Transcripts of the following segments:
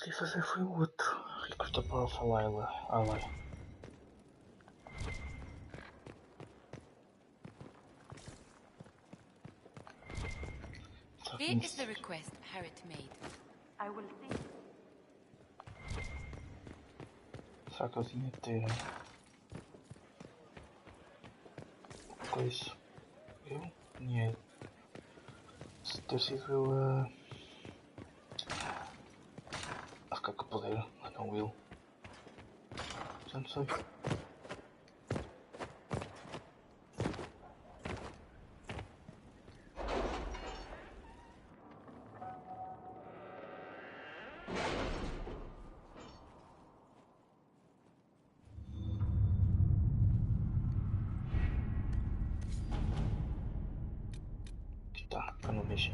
consegui fazer foi o outro. Recruta Powerful Ally. Here is the request Harriet made. I will see. Será que eu tinha que ter coisa? Eu? Tinha ter sido eu a ficar com o poder, não ele. Já não sei. Tá, para não mexer.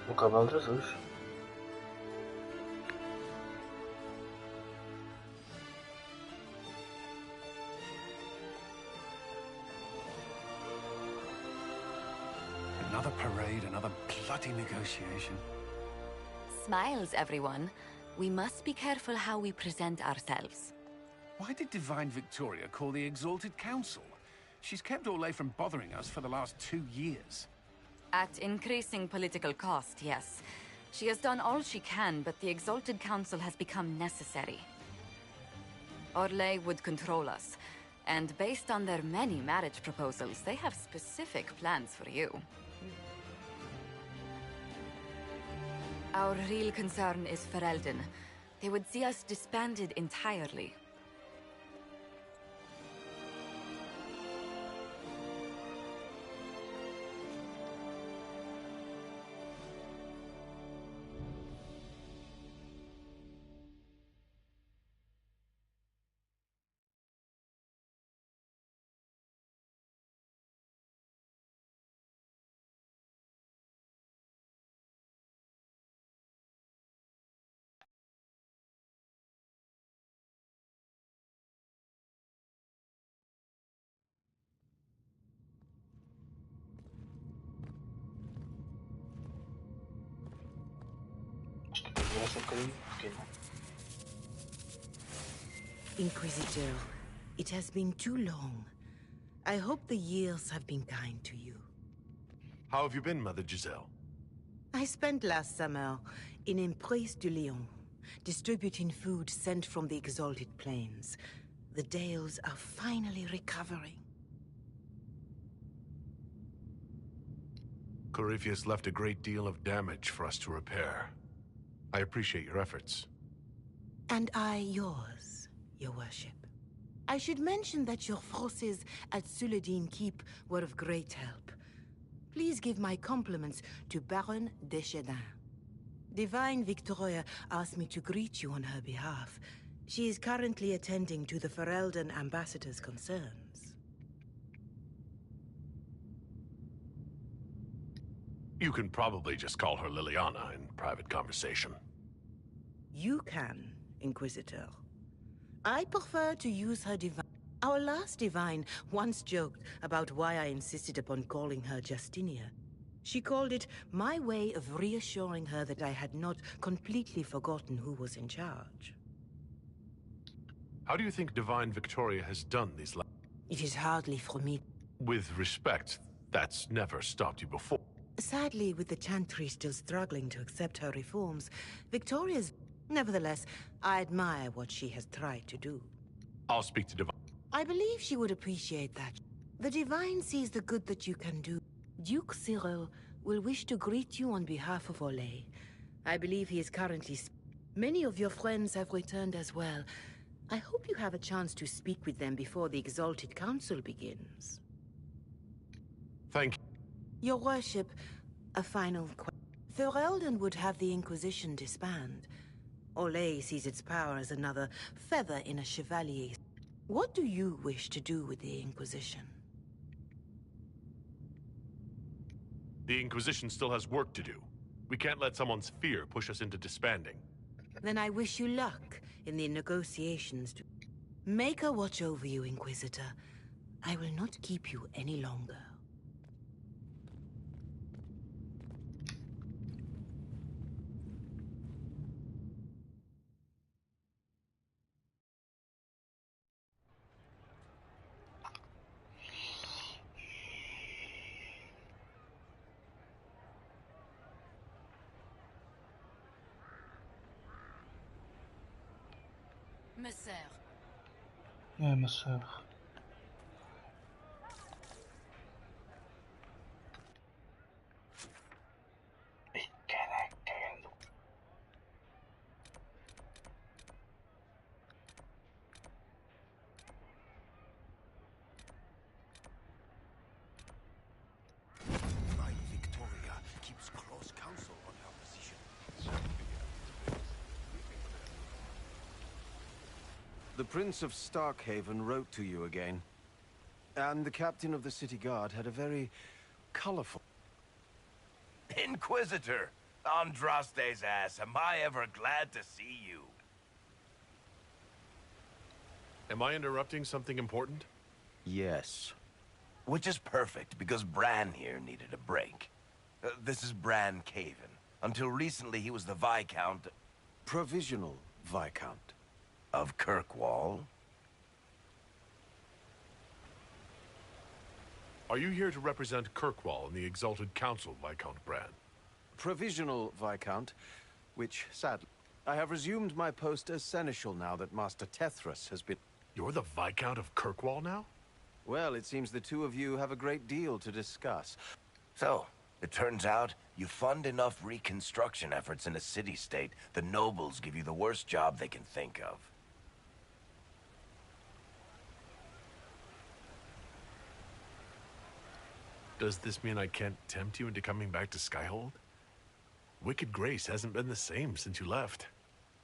O cavalo de Jesus. Another parade, another bloody negotiation. Smiles, everyone. We must be careful how we present ourselves. Why did Divine Victoria call the Exalted Council? She's kept Orlais from bothering us for the last 2 years. At increasing political cost, yes. She has done all she can, but the Exalted Council has become necessary. Orlais would control us, and based on their many marriage proposals, they have specific plans for you. Our real concern is Ferelden. They would see us disbanded entirely. Inquisitor, it has been too long. I hope the years have been kind to you. How have you been, Mother Giselle? I spent last summer in Emprise du Lion, distributing food sent from the Exalted Plains. The Dales are finally recovering. Corypheus left a great deal of damage for us to repair. I appreciate your efforts. And I yours, Your Worship. I should mention that your forces at Suladin Keep were of great help. Please give my compliments to Baron Deschedin. Divine Victoria asked me to greet you on her behalf. She is currently attending to the Ferelden ambassador's concerns. You can probably just call her Liliana in private conversation. You can, Inquisitor. I prefer to use her divine... Our last divine once joked about why I insisted upon calling her Justinia. She called it my way of reassuring her that I had not completely forgotten who was in charge. How do you think Divine Victoria has done these It is hardly for me. With respect, that's never stopped you before. Sadly, with the Chantry still struggling to accept her reforms, Victoria's... Nevertheless, I admire what she has tried to do. I'll speak to Divine. I believe she would appreciate that. The Divine sees the good that you can do. Duke Cyril will wish to greet you on behalf of Olay. I believe he is currently... Many of your friends have returned as well. I hope you have a chance to speak with them before the Exalted Council begins. Thank you. Your worship, a final question. Ferelden would have the Inquisition disband. Olay sees its power as another feather in a chevalier's. What do you wish to do with the Inquisition? The Inquisition still has work to do. We can't let someone's fear push us into disbanding. Then I wish you luck in the negotiations to... Make her watch over you, Inquisitor. I will not keep you any longer. Ja, ma sœur. My Victoria keeps close counsel on her position. The Prince of Starkhaven wrote to you again. And the captain of the city guard had a very colorful... Inquisitor! Andraste's ass, am I ever glad to see you? Am I interrupting something important? Yes. Which is perfect, because Bran here needed a break. This is Bran Caven. Until recently, he was the Viscount... Provisional Viscount. Of Kirkwall. Are you here to represent Kirkwall in the Exalted Council, Viscount Bran? Provisional Viscount, which, sadly, I have resumed my post as Seneschal now that Master Tethras has been... You're the Viscount of Kirkwall now? Well, it seems the two of you have a great deal to discuss. So, it turns out, you fund enough reconstruction efforts in a city-state, the nobles give you the worst job they can think of. Does this mean I can't tempt you into coming back to Skyhold? Wicked Grace hasn't been the same since you left.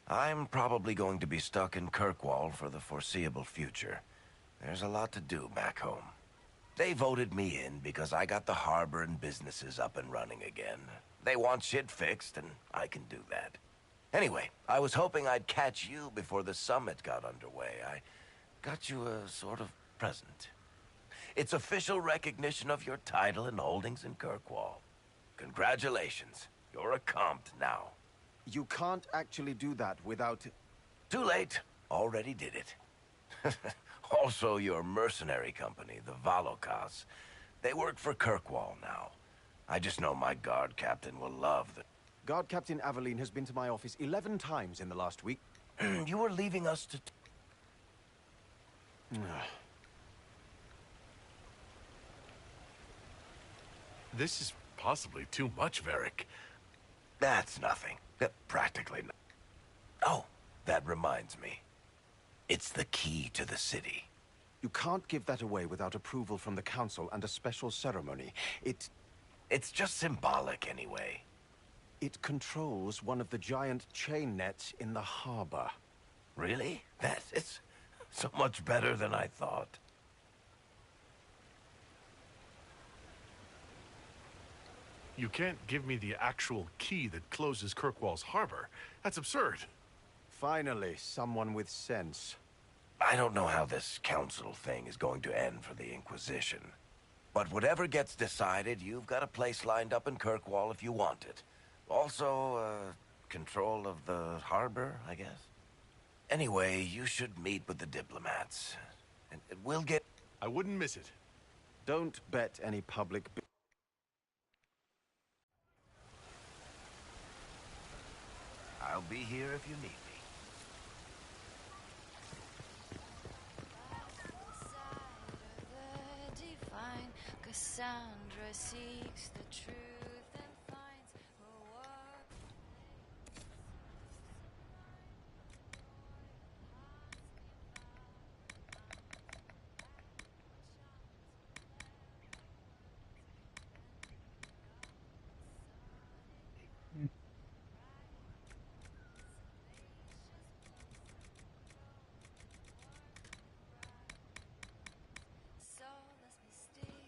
I'm probably going to be stuck in Kirkwall for the foreseeable future. There's a lot to do back home. They voted me in because I got the harbor and businesses up and running again. They want shit fixed, and I can do that. Anyway, I was hoping I'd catch you before the summit got underway. I got you a sort of present. It's official recognition of your title and holdings in Kirkwall. Congratulations. You're a compt now. You can't actually do that without... Too late. Already did it. Also, your mercenary company, the Valokas. They work for Kirkwall now. I just know my guard captain will love the... Guard Captain Aveline has been to my office 11 times in the last week. You were leaving us to... This is possibly too much, Varric. That's nothing. Practically nothing. Oh, that reminds me. It's the key to the city. You can't give that away without approval from the council and a special ceremony. It's just symbolic anyway. It controls one of the giant chain nets in the harbor. Really? That is so much better than I thought. You can't give me the actual key that closes Kirkwall's harbor. That's absurd. Finally, someone with sense. I don't know how this council thing is going to end for the Inquisition. But whatever gets decided, you've got a place lined up in Kirkwall if you want it. Also, control of the harbor, I guess. Anyway, you should meet with the diplomats. And we'll get... I wouldn't miss it. Don't bet any public... I'll be here if you need me. Cassandra seeks the truth and finds her work. Soulless, mysterious.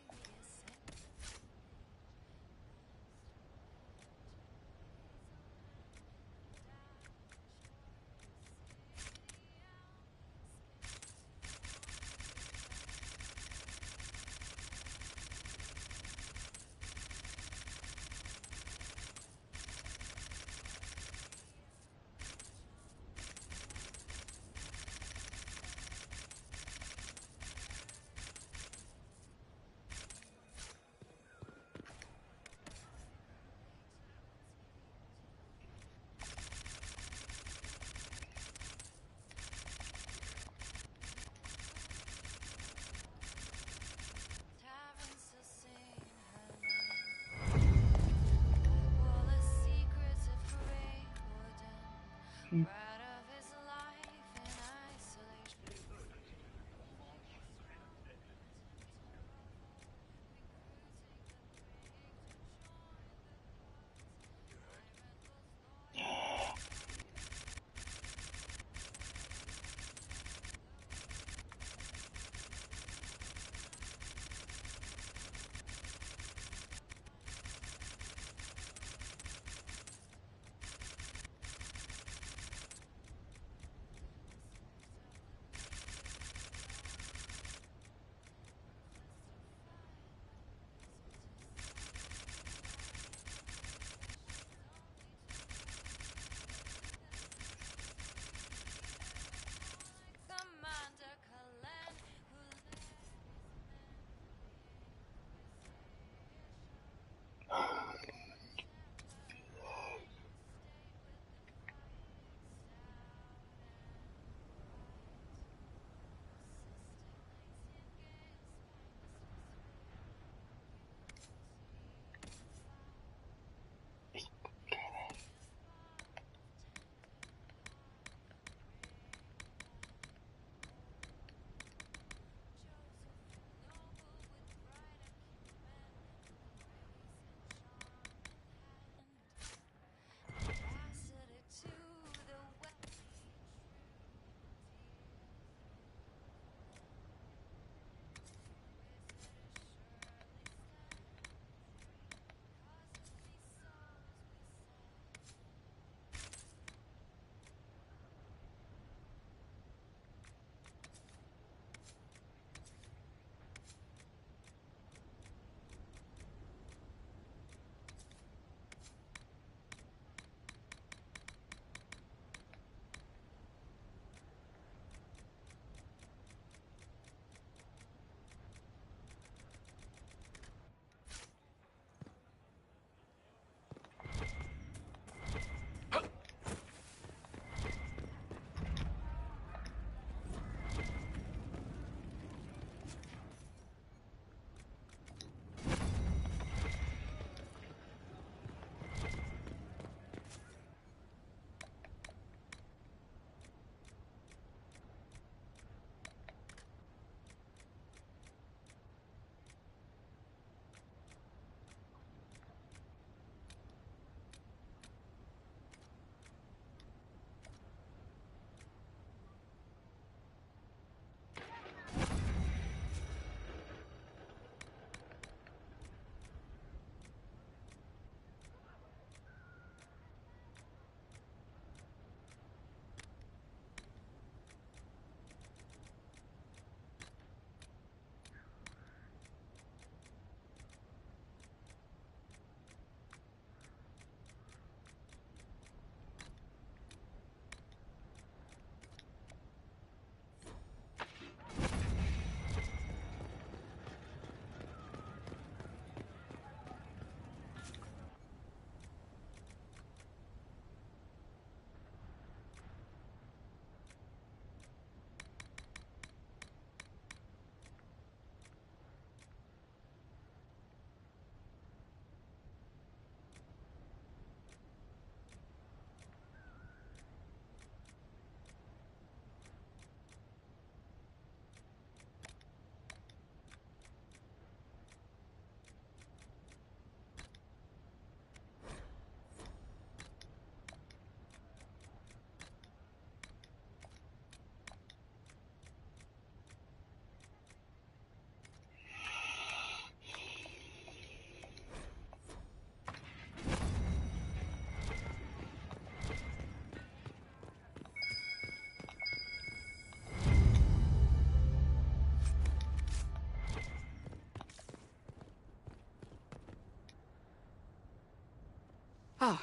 Oh,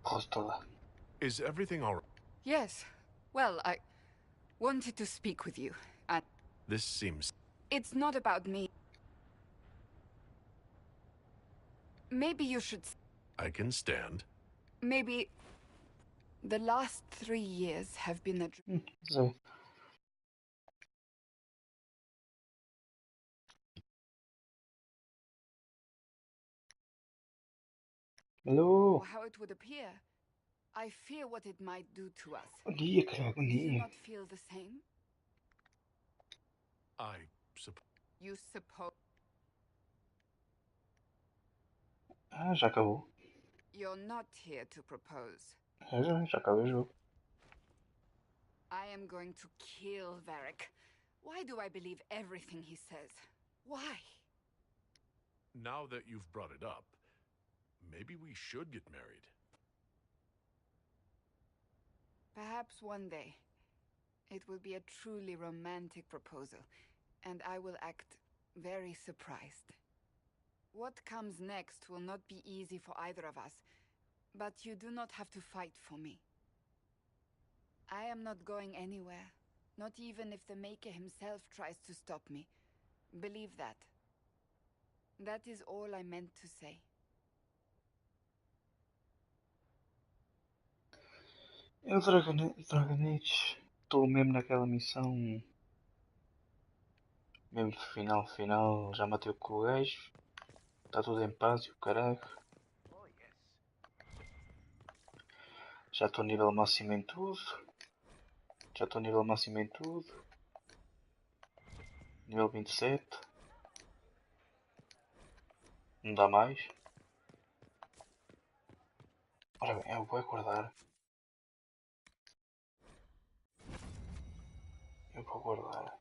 Porra toda. Is everything all right? yes. Well, I wanted to speak with you. And This seems... it's not about me. Maybe you should... I can stand. Maybe... The last 3 years have been a... Zé. Hello. Or how it would appear. I fear what it might do to us. Bom dia, cara. Bom Do you dia. not feel the same? I suppose... You suppose... Ah, já acabou. You're not here to propose. Já acabou o jogo. I am going to kill Varric. Why do I believe everything he says? Why? Now that you've brought it up, maybe we should get married. Perhaps one day. It will be a truly romantic proposal, and I will act very surprised. What comes next will not be easy for either of us, but you do not have to fight for me. I am not going anywhere, not even if the Maker himself tries to stop me. Believe that. That is all I meant to say. Eu, Dragonite, estou mesmo naquela missão. Mesmo final, já matei com o gajo. Está tudo em paz e o caralho. Já estou nível máximo em tudo. Nível 27. Não dá mais. Ora bem, eu vou aguardar. Eu vou aguardar.